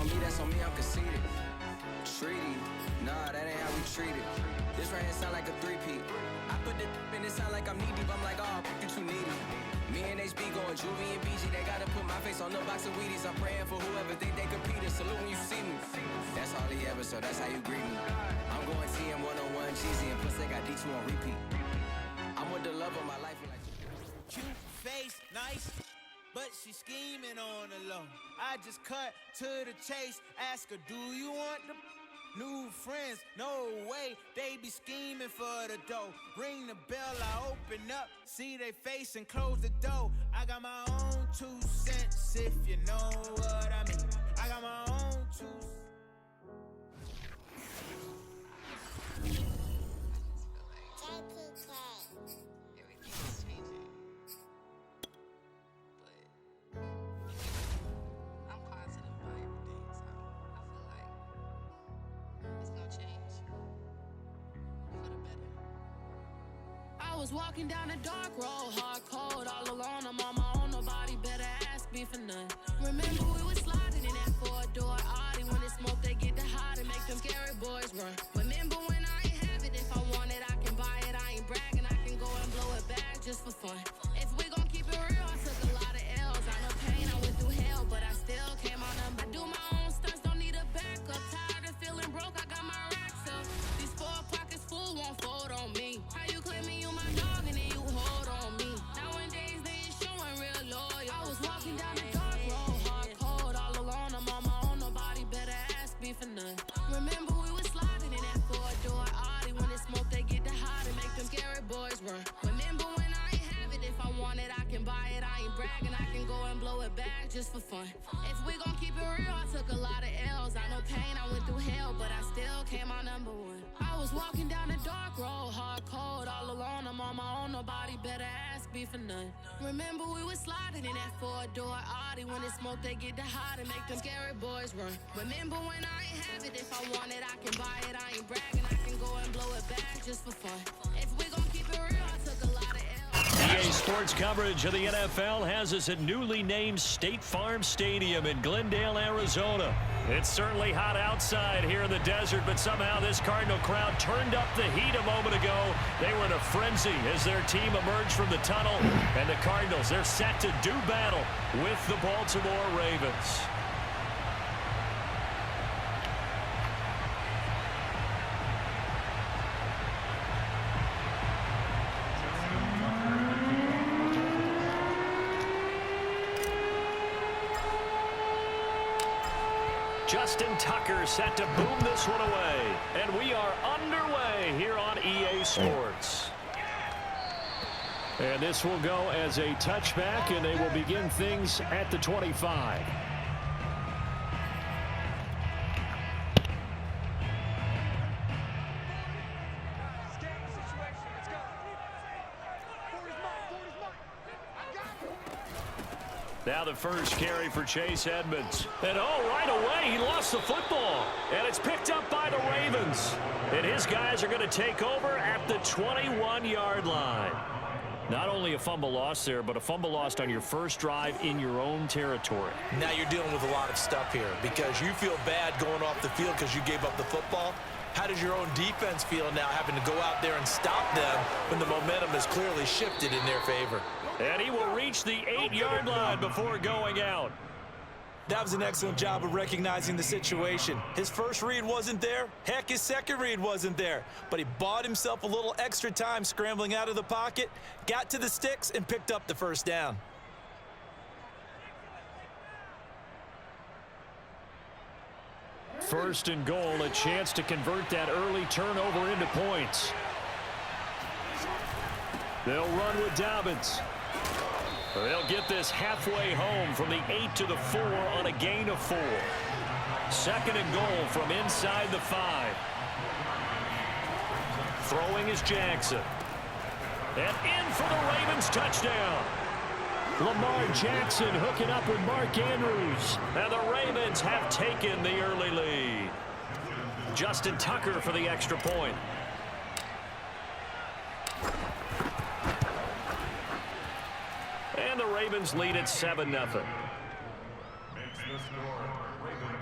on me, that's on me, I'm conceited. Treaty, nah, that ain't how we treat it. This right here sound like a three-peat. I put the in it sound like I'm knee deep. I'm like, oh, you too needy. Me and HB going Juvie and BG. They gotta put my face on the box of Wheaties. I'm praying for whoever think they compete. Salute when you see me. That's all he ever, so that's how you greet me. I'm going TM 101 cheesy, and plus they got D2 on repeat. I'm with the love of my life. Like cute face, nice, but she scheming on the low. I just cut to the chase. Ask her, do you want the new friends? No way, they be scheming for the dough. Ring the bell, I open up, see they face and close the door. I got my own 2 cents, if you know what I mean. I got my own 2 cents. I was walking down a dark road, hard cold, all alone. I'm on my own, nobody better ask me for none. Remember we was sliding in that 4-door Audi. When it's smoke, they get the hot and make them scary boys run. Remember when I ain't have it, if I want it, I can buy it. I ain't bragging, I can go and blow it back just for fun. If we gon' keep it real, I took a lot of L's. I know pain, I went through hell, but I still came out number. I do my own stunts, don't need a backup. Tired of feeling broke, I got my racks up. These 4 pockets full won't fold on me. How you claiming you my dog and then you hold on me? Nowadays they ain't showing real loyal. I was walking down the dark road, hard cold, all alone. I'm on my own, nobody better ask me for none. Remember we was sliding in that 4-door Audi. When it's smoke, they get the hot and make them scary boys run. Remember when I ain't have it, if I want it, I can buy it. I ain't bragging, I can go and blow it back just for fun. If we gon' keep it real, I took a lot of L's. I know pain, I went through hell, but I still came out number 1. I was walking down the dark road, hard cold, all alone. I'm on my own, nobody better ask me for none. Remember we was sliding in that 4-door Audi. When it's smoke, they get the hot and make them scary boys run. Remember when I ain't have it, if I want it, I can buy it. I ain't bragging, I can go and blow it back just for fun. If we gon' keep it real, I took a lot of L's. EA Sports coverage of the NFL has us at newly named State Farm Stadium in Glendale, Arizona. It's certainly hot outside here in the desert, but somehow this Cardinal crowd turned up the heat a moment ago. They were in a frenzy as their team emerged from the tunnel, and the Cardinals, they're set to do battle with the Baltimore Ravens. Justin Tucker set to boom this one away. And we are underway here on EA Sports. And this will go as a touchback, and they will begin things at the 25. Now the first carry for Chase Edmonds. And right away, he lost the football. And it's picked up by the Ravens. And his guys are going to take over at the 21-yard line. Not only a fumble loss there, but a fumble lost on your first drive in your own territory. Now you're dealing with a lot of stuff here because you feel bad going off the field because you gave up the football. How does your own defense feel now having to go out there and stop them when the momentum has clearly shifted in their favor? And he will reach the 8-yard line before going out. That was an excellent job of recognizing the situation. His first read wasn't there. Heck, his second read wasn't there. But he bought himself a little extra time scrambling out of the pocket, got to the sticks, and picked up the first down. First and goal, a chance to convert that early turnover into points. They'll run with Dobbins. They'll get this halfway home from the 8 to the 4 on a gain of 4. Second and goal from inside the 5. Throwing is Jackson. And in for the Ravens touchdown. Lamar Jackson hooking up with Mark Andrews. And the Ravens have taken the early lead. Justin Tucker for the extra point. And the Ravens lead at 7-0. Makes the score, Ravens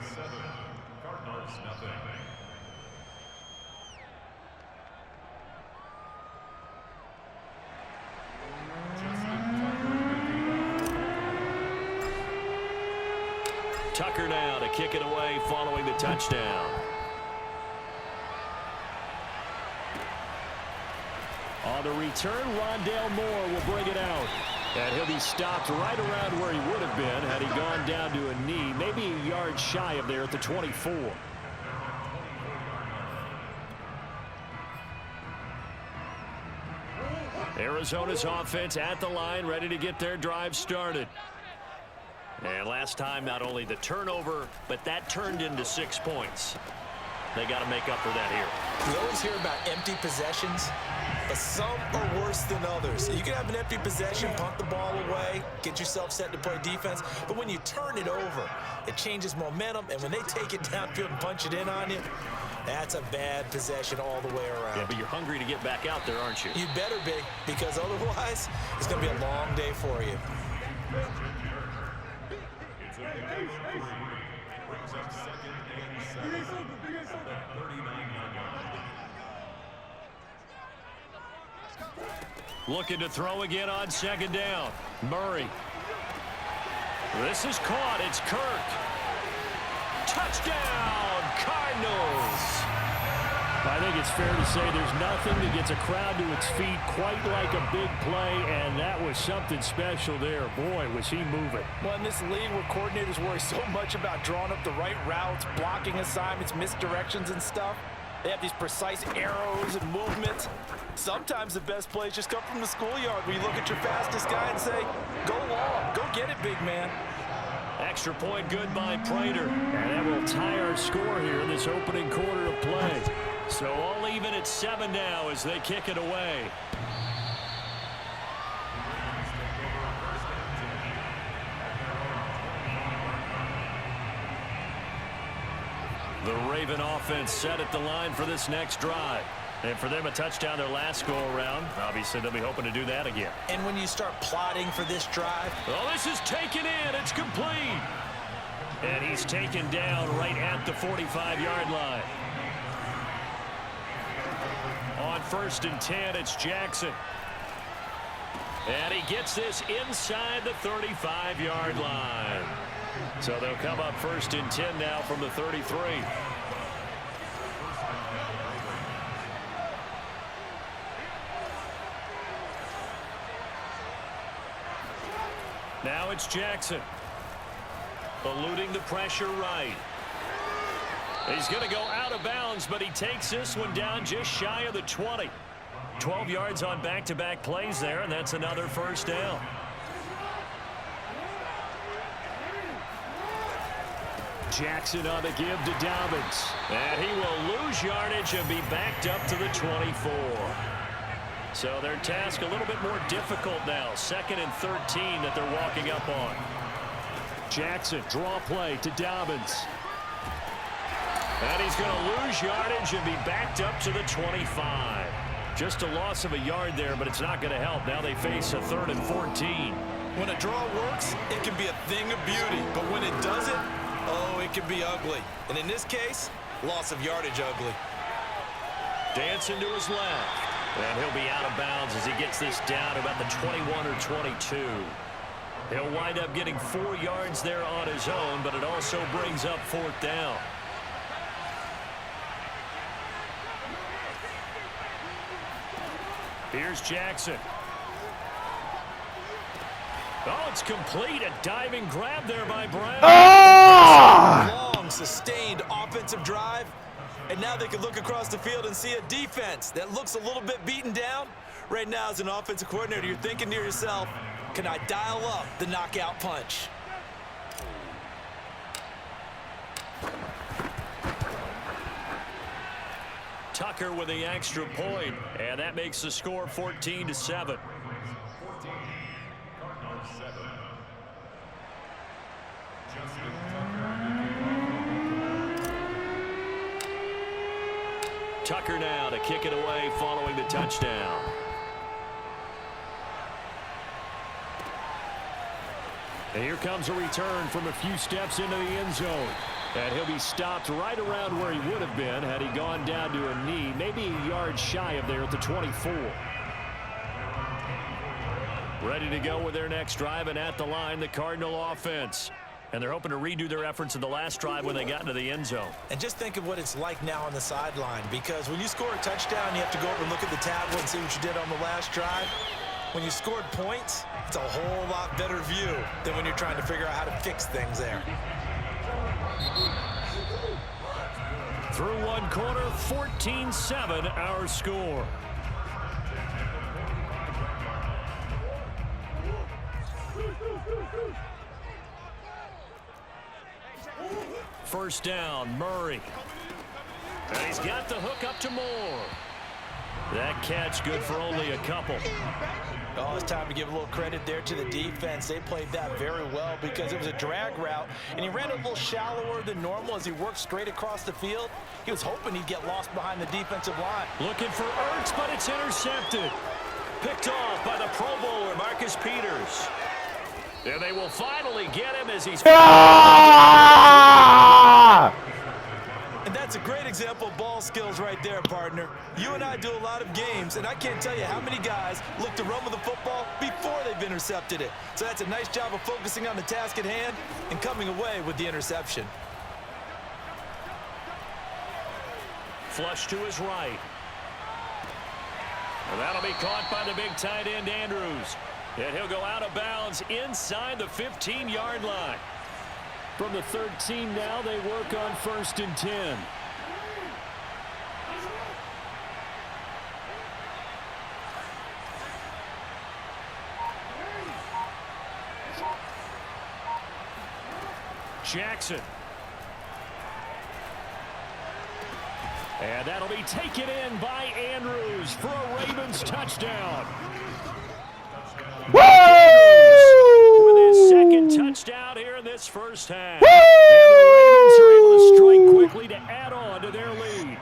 Tucker now to kick it away following the touchdown. On the return, Rondale Moore will bring it out. And he'll be stopped right around where he would have been had he gone down to a knee, maybe a yard shy of there at the 24. Arizona's offense at the line, ready to get their drive started. And last time, not only the turnover, but that turned into 6 points. They got to make up for that here. We always hear about empty possessions, but some are worse than others. You can have an empty possession, punt the ball away, get yourself set to play defense, but when you turn it over, it changes momentum, and when they take it downfield and punch it in on you, that's a bad possession all the way around. Yeah, but you're hungry to get back out there, aren't you? You better be, because otherwise, it's going to be a long day for you. Looking to throw again on second down. Murray. This is caught. It's Kirk. Touchdown, Cardinals. I think it's fair to say there's nothing that gets a crowd to its feet quite like a big play, and that was something special there. Boy, was he moving. Well, in this league where coordinators worry so much about drawing up the right routes, blocking assignments, misdirections and stuff, they have these precise arrows and movements. Sometimes the best plays just come from the schoolyard where you look at your fastest guy and say, go long, go get it, big man. Extra point good by Prater. And that will tie our score here in this opening quarter of play. So all even at 7 now as they kick it away. The Raven offense set at the line for this next drive. And for them, a touchdown their last go-around. Obviously, they'll be hoping to do that again. And when you start plotting for this drive... Oh, this is taken in. It's complete. And he's taken down right at the 45-yard line. On 1st and 10, it's Jackson. And he gets this inside the 35-yard line. So they'll come up 1st and 10 now from the 33. Now it's Jackson. Eluding the pressure right. He's going to go out of bounds, but he takes this one down just shy of the 20. 12 yards on back-to-back plays there, and that's another first down. Jackson on the give to Dobbins. And he will lose yardage and be backed up to the 24. So their task a little bit more difficult now. 2nd and 13 that they're walking up on. Jackson, draw play to Dobbins. And he's going to lose yardage and be backed up to the 25. Just a loss of a yard there, but it's not going to help. Now they face a 3rd and 14. When a draw works, it can be a thing of beauty. But when it doesn't, oh, it can be ugly. And in this case, loss of yardage ugly. Dancing to his left. And he'll be out of bounds as he gets this down about the 21 or 22. He'll wind up getting 4 yards there on his own, but it also brings up 4th down. Here's Jackson. Oh, it's complete. A diving grab there by Brown. Long, sustained offensive drive. And now they can look across the field and see a defense that looks a little bit beaten down. Right now, as an offensive coordinator, you're thinking to yourself, can I dial up the knockout punch? Tucker with the extra point, and that makes the score 14-7. Tucker now to kick it away following the touchdown. And here comes a return from a few steps into the end zone. And he'll be stopped right around where he would have been had he gone down to a knee, maybe a yard shy of there at the 24. Ready to go with their next drive, and at the line, the Cardinal offense. And they're hoping to redo their efforts in the last drive when they got into the end zone. And just think of what it's like now on the sideline, because when you score a touchdown, you have to go over and look at the tablet and see what you did on the last drive. When you scored points, it's a whole lot better view than when you're trying to figure out how to fix things there. Through one quarter, 14-7 our score. First down, Murray. And he's got the hook up to Moore. That catch good for only a couple. Oh, it's time to give a little credit there to the defense. They played that very well because it was a drag route, and he ran a little shallower than normal as he worked straight across the field. He was hoping he'd get lost behind the defensive line. Looking for Ertz, but it's intercepted. Picked off by the Pro Bowler, Marcus Peters. And they will finally get him as he's... And that's a great example of ball skills right there, partner. You and I do a lot of games, and I can't tell you how many guys look to run with the football before they've intercepted it. So that's a nice job of focusing on the task at hand and coming away with the interception. Flush to his right. And that'll be caught by the big tight end, Andrews. And he'll go out of bounds inside the 15-yard line. From the 13 now, they work on 1st and 10. Jackson. And that'll be taken in by Andrews for a Ravens touchdown. Woo! With his second touchdown here in this first half. Woo! And the Ravens are able to strike quickly to add on to their lead.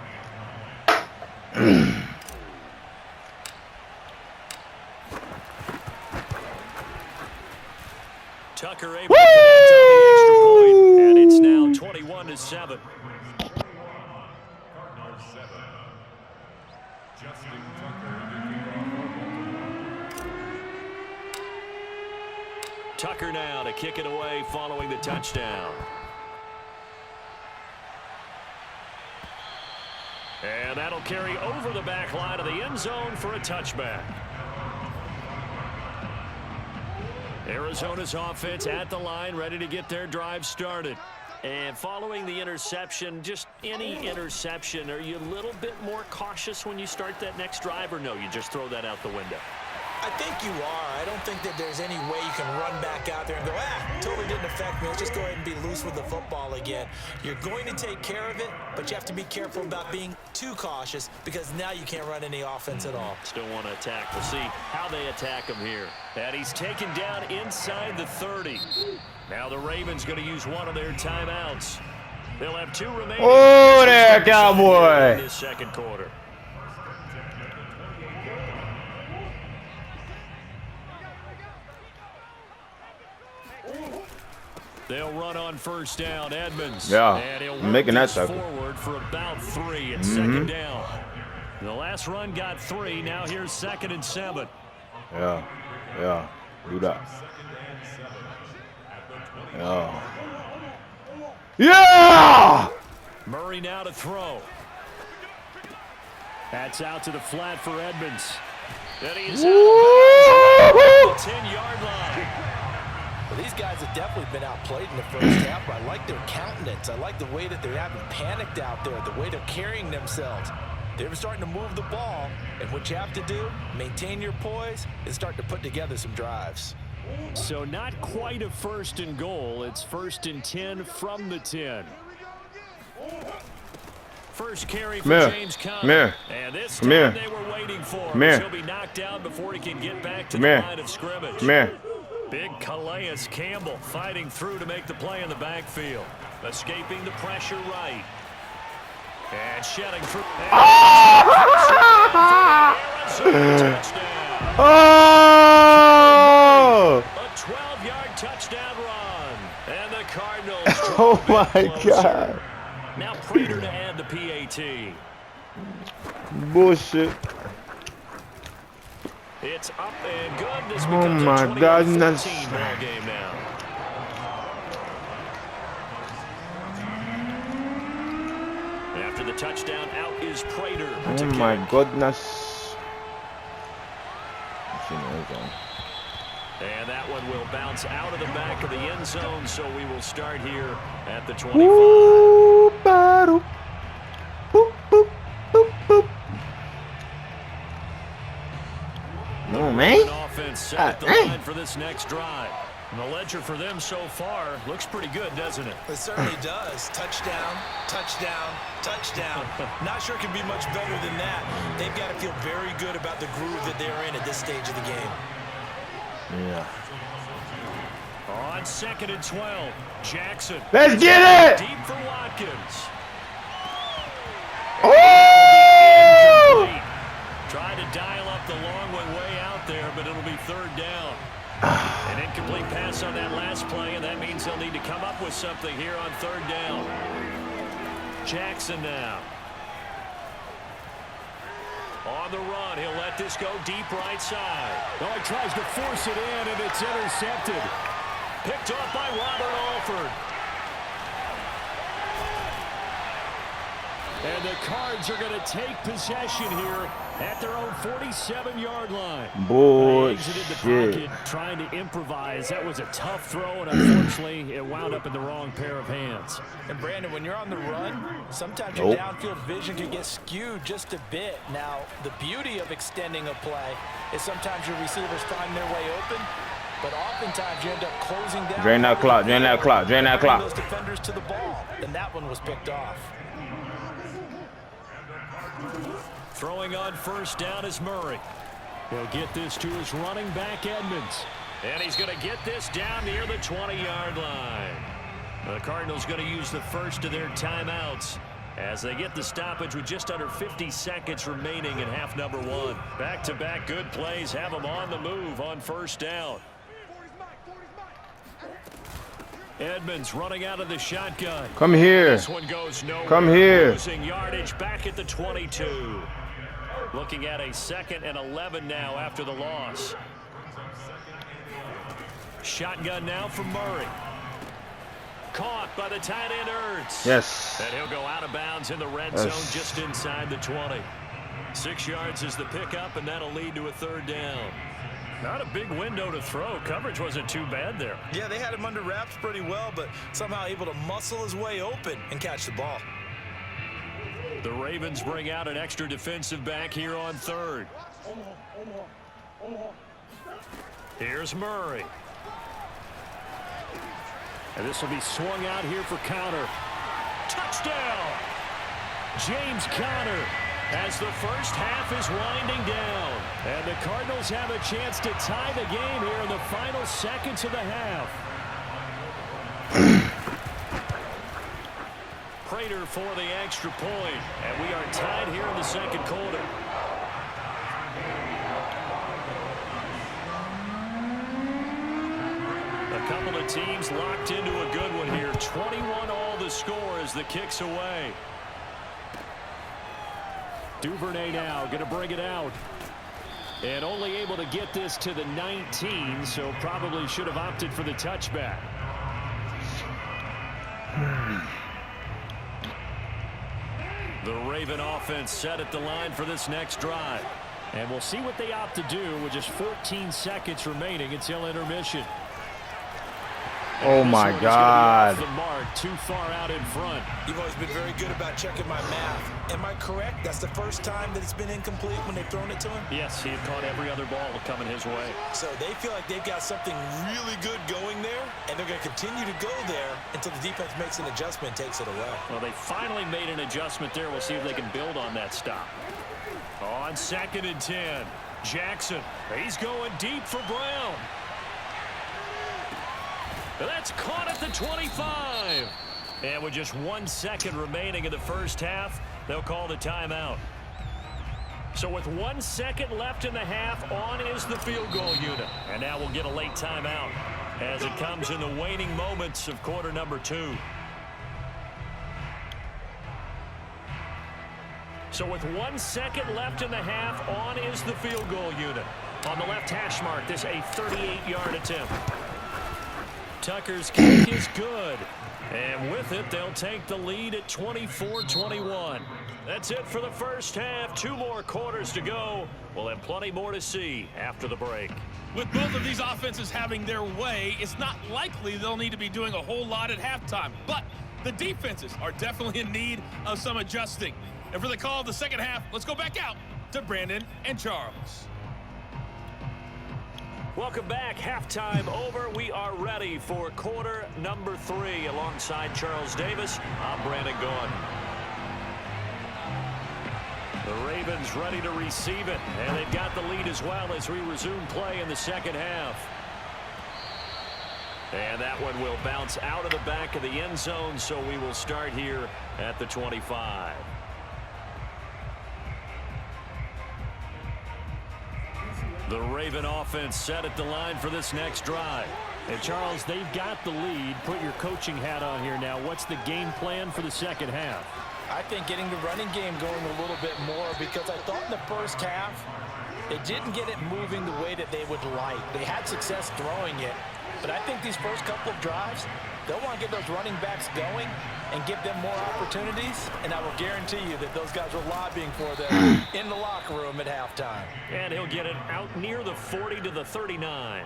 Tucker able to connect on the extra point, and it's now 21-7. Tucker now to kick it away following the touchdown. And that'll carry over the back line of the end zone for a touchback. Arizona's offense at the line, ready to get their drive started. And following the interception, just any interception, are you a little bit more cautious when you start that next drive, or no, you just throw that out the window? I think you are. I don't think that there's any way you can run back out there and go, totally didn't affect me. Let's just go ahead and be loose with the football again. You're going to take care of it, but you have to be careful about being too cautious because now you can't run any offense at all. Still want to attack. We'll see how they attack him here. And he's taken down inside the 30. Now the Ravens going to use one of their timeouts. They'll have 2 remaining. Oh, there, Cowboy. In this second quarter. They'll run on first down, Edmonds. Yeah, and he'll making that tackle forward for about 3 at second down. The last run got 3. Now here's 2nd and 7. Yeah, do that. Yeah! Murray now to throw. That's out to the flat for Edmonds. And he's out of the 10-yard line. Well, these guys have definitely been outplayed in the first half, but I like their countenance. I like the way that they haven't panicked out there, the way they're carrying themselves. They're starting to move the ball, and what you have to do, maintain your poise, and start to put together some drives. So not quite a 1st and goal. It's 1st and 10 from the 10. First carry for James Conner. And this time they were waiting for him. He'll be knocked down before he can get back to the line of scrimmage. Big Calais Campbell fighting through to make the play in the backfield. Escaping the pressure right. And shedding through. Oh! A 12-yard touchdown run. run. And the Cardinals. Oh my God. Now Prater to add the PAT. Bullshit. It's up and good. This Oh becomes my a 21-14 ball game now. After the touchdown, out is Prater. Oh my goodness. And that one will bounce out of the back of the end zone, so we will start here at the 25. Ooh, battle. Boop, boop, boop, boop. No, man. Offense set at the line for this next drive. And the ledger for them so far looks pretty good, doesn't it? It certainly does. Touchdown, touchdown, touchdown. Not sure it can be much better than that. They've got to feel very good about the groove that they're in at this stage of the game. Yeah. On 2nd and 12, Jackson. Let's get it! Deep for Watkins. Oh! Trying to dial up the long one way out there, but it'll be 3rd down. An incomplete pass on that last play, and that means they'll need to come up with something here on 3rd down. Jackson now. On the run, he'll let this go deep right side. Oh, he tries to force it in, and it's intercepted. Picked off by Robert Alford. And the Cards are going to take possession here at their own 47-yard line. Bullshit. Exited the pocket, trying to improvise. That was a tough throw, and unfortunately, it wound up in the wrong pair of hands. And Brandon, when you're on the run, sometimes your downfield vision can get skewed just a bit. Now, the beauty of extending a play is sometimes your receivers find their way open, but oftentimes you end up closing down. Drain that clock, drain that clock, drain that clock. Those defenders to the ball, and that one was picked off. Throwing on 1st down is Murray. He'll get this to his running back, Edmonds. And he's going to get this down near the 20-yard line. The Cardinals going to use the first of their timeouts as they get the stoppage with just under 50 seconds remaining in half number 1. Back-to-back good plays have them on the move on 1st down. Edmonds running out of the shotgun. Come here. This one goes nowhere. Come here. Losing yardage back at the 22. Looking at a 2nd and 11 now after the loss. Shotgun now from Murray. Caught by the tight end Ertz. Yes. And he'll go out of bounds in the red zone just inside the 20. 6 yards is the pickup, and that'll lead to a 3rd down. Not a big window to throw. Coverage wasn't too bad there. Yeah, they had him under wraps pretty well, but somehow able to muscle his way open and catch the ball. The Ravens bring out an extra defensive back here on 3rd. Here's Murray. And this will be swung out here for Conner. Touchdown! James Conner, as the first half is winding down. And the Cardinals have a chance to tie the game here in the final seconds of the half. Prater for the extra point. And we are tied here in the 2nd quarter. A couple of teams locked into a good one here. 21 all the score as the kick's away. Duvernay now going to bring it out. And only able to get this to the 19, so probably should have opted for the touchback. The Raven offense set at the line for this next drive. And we'll see what they opt to do with just 14 seconds remaining until intermission. Oh my God. Off the mark, too far out in front. You've always been very good about checking my math. Am I correct? That's the first time that it's been incomplete when they've thrown it to him? Yes, he had caught every other ball coming his way. So they feel like they've got something really good going there, and they're going to continue to go there until the defense makes an adjustment and takes it away. Well, they finally made an adjustment there. We'll see if they can build on that stop. On 2nd and 10, Jackson. He's going deep for Brown. That's caught at the 25. And with just 1 second remaining in the first half, they'll call the timeout. So with 1 second left in the half, on is the field goal unit. And now we'll get a late timeout. as it comes in the waning moments of quarter number 2. So with 1 second left in the half, on is the field goal unit. On the left hash mark, this a 38-yard attempt. Tucker's kick is good. And with it, they'll take the lead at 24-21. That's it for the first half. 2 more quarters to go. We'll have plenty more to see after the break. With both of these offenses having their way, it's not likely they'll need to be doing a whole lot at halftime. But the defenses are definitely in need of some adjusting. And for the call of the second half, let's go back out to Brandon and Charles. Welcome back. Halftime over. We are ready for quarter number 3. Alongside Charles Davis, I'm Brandon Gaudin. The Ravens ready to receive it, and they've got the lead as well as we resume play in the second half. And that one will bounce out of the back of the end zone, so we will start here at the 25. The Raven offense set at the line for this next drive. And Charles, they've got the lead. Put your coaching hat on here now. What's the game plan for the second half? I think getting the running game going a little bit more, because I thought in the first half they didn't get it moving the way that they would like. They had success throwing it, but I think these first couple of drives, they'll want to get those running backs going and give them more opportunities, and I will guarantee you that those guys were lobbying for them in the locker room at halftime. And he'll get it out near the 40 to the 39.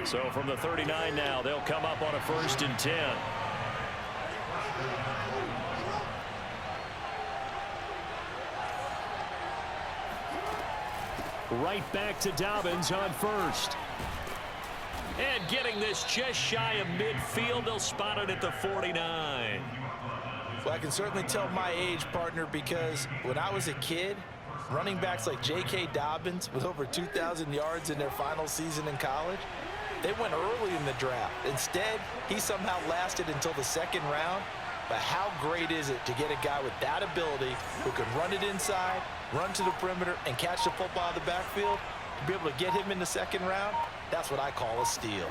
So from the 39 now, they'll come up on a 1st and 10. Right back to Dobbins on 1st. And getting this just shy of midfield, they'll spot it at the 49. Well, I can certainly tell my age, partner, because when I was a kid, running backs like J.K. Dobbins with over 2,000 yards in their final season in college, they went early in the draft. Instead, he somehow lasted until the 2nd round. But how great is it to get a guy with that ability who can run it inside, run to the perimeter, and catch the football in the backfield? To be able to get him in the 2nd round, that's what I call a steal.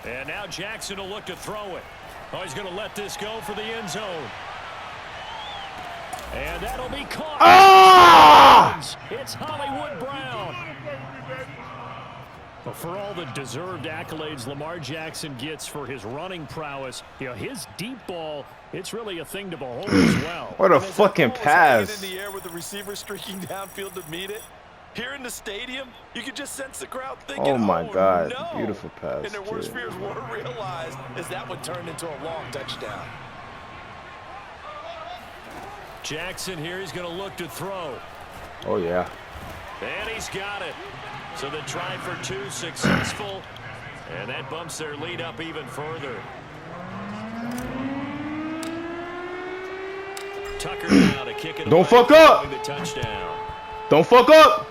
And now Jackson will look to throw it. Oh, he's going to let this go for the end zone. And that'll be caught. Ah! It's Hollywood Brown. But for all the deserved accolades Lamar Jackson gets for his running prowess, his deep ball, it's really a thing to behold as well. What a fucking pass. In the air with the receiver streaking downfield to meet it. Here in the stadium, you could just sense the crowd thinking, Oh my God, no. beautiful pass. And their worst too. fears were realized as that one turned into a long touchdown. Jackson here, he's going to look to throw. Oh yeah. And he's got it. So the try for 2 successful. And that bumps their lead up even further. Tucker now to kick it. Don't fuck up. The touchdown. Don't fuck up.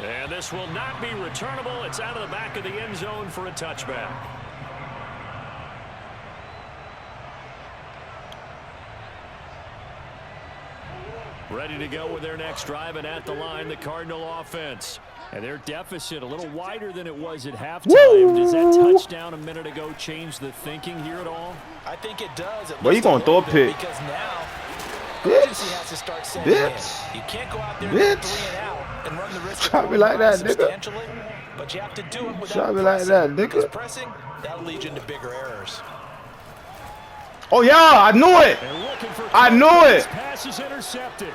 And this will not be returnable. It's out of the back of the end zone for a touchback. Ready to go with their next drive, and at the line, the Cardinal offense. And their deficit a little wider than it was at halftime. Does that touchdown a minute ago change the thinking here at all? I think it does. Well, you gonna throw a pick. Because now, urgency has to start setting in. You can't go out there and 3 and out and run the risk Try of me like that, nigga. substantially, but you have to do it without Try me like that, nigga. Because pressing, that'll lead you into bigger errors. Oh yeah, I knew it. I knew it. Pass is intercepted.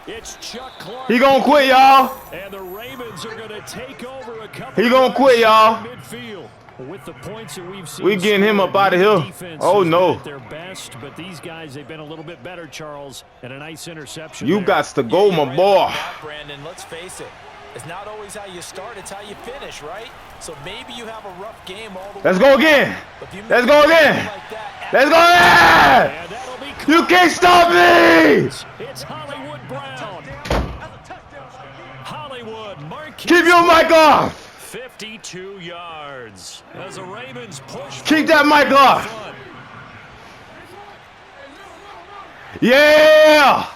It's Chuck Clark. He gonna quit, y'all. And the Ravens are going to take over a couple. He gonna quit, y'all. Midfield. With the points that we've seen, We getting him up out of here. defense Oh has been no. at their best, but these guys, they've been a little bit better, Charles, and a nice interception. You there. got to go, my Right boy. about that, Brandon, let's face it. It's not always how you start, it's how you finish, right? So maybe you have a rough game all the way. Let's go again. But if you Let's make go a play again. like that, Let's go again. And that'll be You can't stop me. It's Hollywood Brown. Hollywood, Marquise. Keep your mic off. 52 yards. As the Ravens push. Keep that mic off. front. Yeah.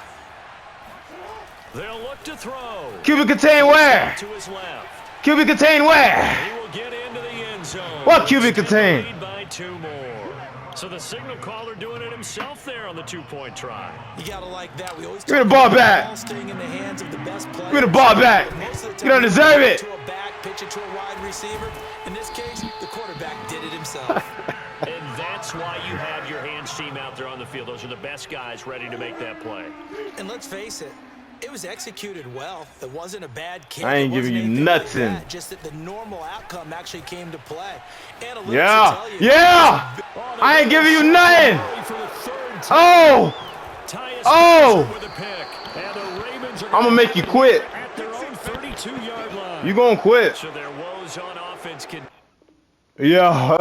They'll look to throw. Keep it contained where? To his left. QB contain where? He will get into the end zone. What QB contain? Lead by 2 more. So the signal caller doing it himself there on the 2-point try. You gotta like that. We always Give me the ball back. Staying in the hands of the best players. Give me the ball back. You don't deserve it. To a back, pitch it to a wide receiver. In this case, the quarterback did it himself. And that's why you have your hands team out there on the field. Those are the best guys ready to make that play. And let's face it, it was executed well. It wasn't a bad kick. I ain't giving you nothing. Like just that the normal outcome actually came to play. Yeah. Yeah. I ain't giving you nothing. Oh. Oh. I'm going to make you quit. At their own 32-yard line. You going to quit. So their woes on offense can... Yeah.